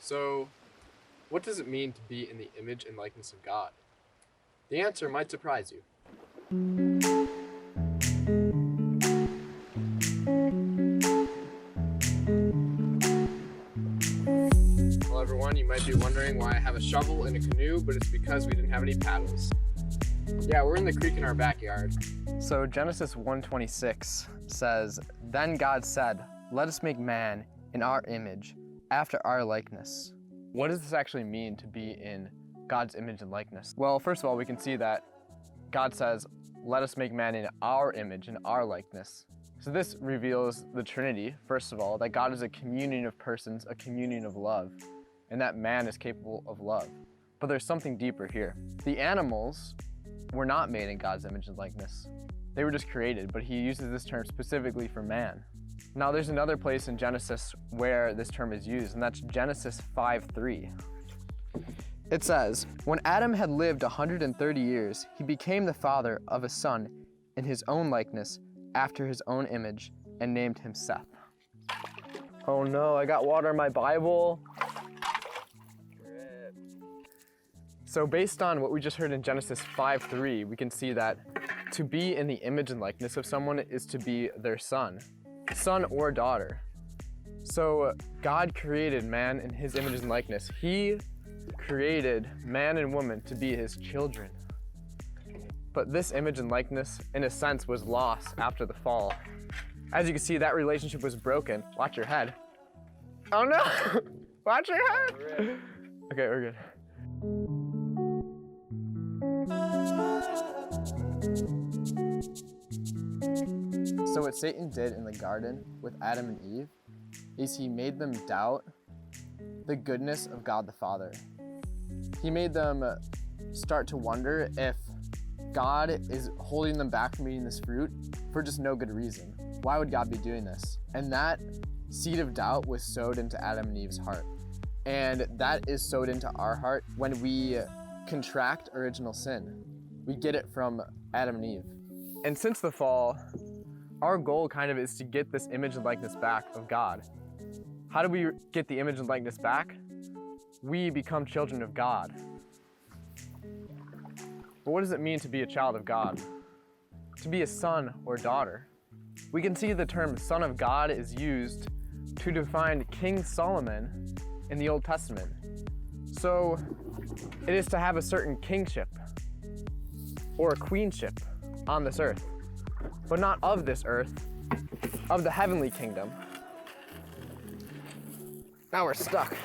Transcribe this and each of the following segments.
So, what does it mean to be in the image and likeness of God? The answer might surprise you. Hello everyone, you might be wondering why I have a shovel and a canoe, but it's because we didn't have any paddles. Yeah, we're in the creek in our backyard. So Genesis 1:26 says, "Then God said, let us make man in our image, after our likeness." What does this actually mean to be in God's image and likeness? Well, first of all, we can see that God says, let us make man in our image, in our likeness. So this reveals the Trinity, first of all, that God is a communion of persons, a communion of love, and that man is capable of love. But there's something deeper here. The animals were not made in God's image and likeness. They were just created, but he uses this term specifically for man. Now there's another place in Genesis where this term is used, and that's Genesis 5:3. It says, "When Adam had lived 130 years, he became the father of a son in his own likeness, after his own image, and named him Seth." Oh no, I got water in my Bible. So based on what we just heard in Genesis 5:3, we can see that to be in the image and likeness of someone is to be their son or daughter. So God created man in his image and likeness. He created man and woman to be his children. But this image and likeness, in a sense, was lost after the fall. As you can see, that relationship was broken. Watch your head. Oh no! Watch your head! Okay, we're good. So what Satan did in the garden with Adam and Eve is he made them doubt the goodness of God the Father. He made them start to wonder if God is holding them back from eating this fruit for just no good reason. Why would God be doing this? And that seed of doubt was sowed into Adam and Eve's heart. And that is sowed into our heart when we contract original sin. We get it from Adam and Eve. And since the fall, our goal kind of is to get this image and likeness back of God. How do we get the image and likeness back? We become children of God. But what does it mean to be a child of God? To be a son or daughter? We can see the term son of God is used to define King Solomon in the Old Testament. So it is to have a certain kingship or a queenship on this earth, but not of this earth, of the heavenly kingdom. Now we're stuck.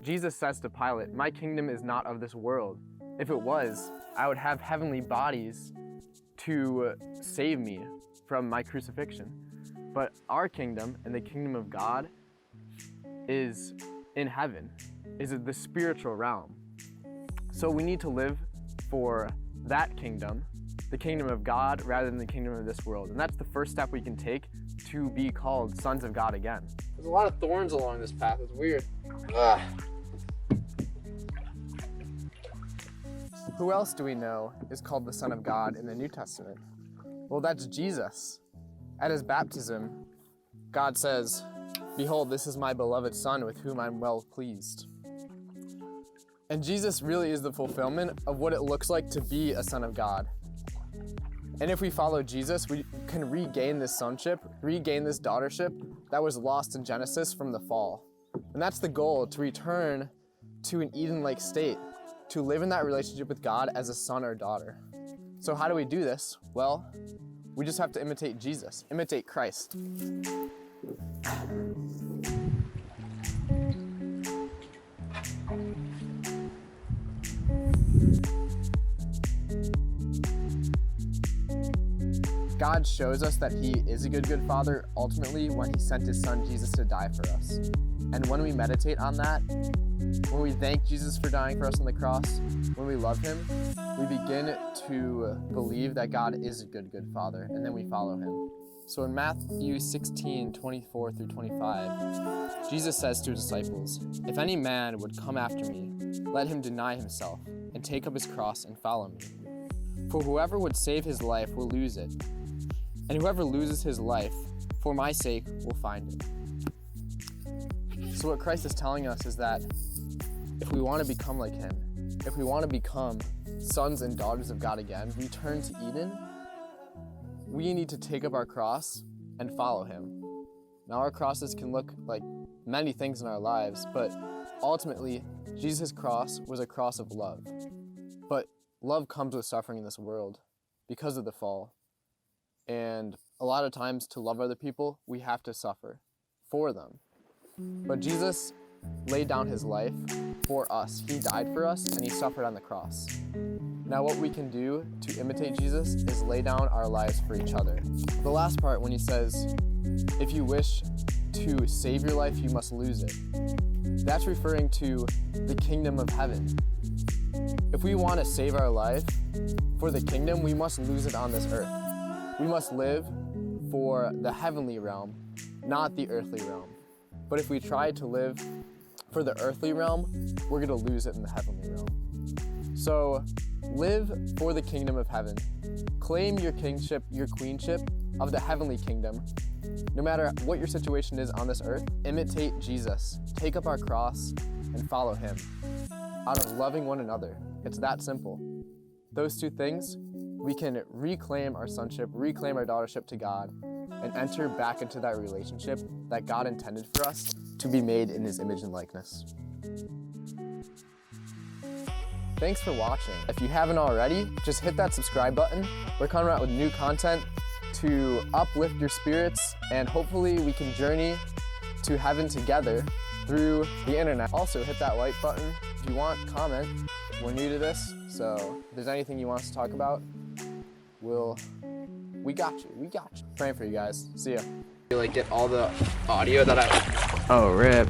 Jesus says to Pilate, "My kingdom is not of this world. If it was, I would have heavenly bodies to save me from my crucifixion. But our kingdom and the kingdom of God is in heaven, is the spiritual realm. So we need to live for that kingdom, the kingdom of God, rather than the kingdom of this world. And that's the first step we can take to be called sons of God again." There's a lot of thorns along this path. It's weird. Ugh. Who else do we know is called the Son of God in the New Testament? Well, that's Jesus. At his baptism, God says, "Behold, this is my beloved Son with whom I'm well pleased." And Jesus really is the fulfillment of what it looks like to be a son of God. And if we follow Jesus, we can regain this sonship, regain this daughtership that was lost in Genesis from the fall. And that's the goal, to return to an Eden-like state, to live in that relationship with God as a son or daughter. So how do we do this? Well, we just have to imitate Jesus, imitate Christ. God shows us that he is a good father ultimately when he sent his son Jesus to die for us. And when we meditate on that, when we thank Jesus for dying for us on the cross, when we love him, we begin to believe that God is a good father, and then we follow him. So in Matthew 16:24 through 25, Jesus says to his disciples, "If any man would come after me, let him deny himself and take up his cross and follow me. For whoever would save his life will lose it, and whoever loses his life for my sake will find it." So what Christ is telling us is that if we want to become like him, if we want to become sons and daughters of God again, return to Eden, we need to take up our cross and follow him. Now our crosses can look like many things in our lives, but ultimately, Jesus' cross was a cross of love. But love comes with suffering in this world because of the fall. And a lot of times to love other people, we have to suffer for them. But Jesus laid down his life for us. He died for us and he suffered on the cross. Now what we can do to imitate Jesus is lay down our lives for each other. The last part when he says, if you wish to save your life, you must lose it. That's referring to the kingdom of heaven. If we want to save our life for the kingdom, we must lose it on this earth. We must live for the heavenly realm, not the earthly realm. But if we try to live for the earthly realm, we're going to lose it in the heavenly realm. So live for the kingdom of heaven. Claim your kingship, your queenship of the heavenly kingdom. No matter what your situation is on this earth, imitate Jesus. Take up our cross and follow him out of loving one another. It's that simple. Those two things, we can reclaim our sonship, reclaim our daughtership to God, and enter back into that relationship that God intended for us to be made in his image and likeness. Thanks for watching. If you haven't already, just hit that subscribe button. We're coming out with new content to uplift your spirits, and hopefully we can journey to heaven together through the internet. Also hit that like button if you want, comment. We're new to this, so if there's anything you want us to talk about, we got you. Praying for you guys. See ya. Like get all the audio that I. Oh, rip.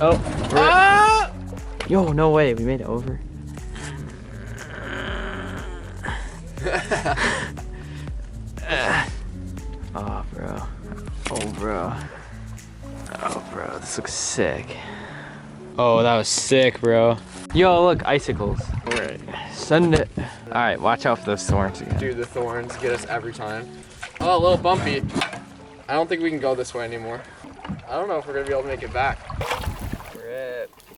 Oh, rip. Ah! Yo, no way. We made it over. Oh, bro. Oh, bro. Oh, bro. This looks sick. Oh, that was sick, bro. Yo, look, icicles. Right. Send it. All right, watch out for those thorns again. Dude, the thorns get us every time. Oh, a little bumpy. I don't think we can go this way anymore. I don't know if we're gonna be able to make it back. Rip.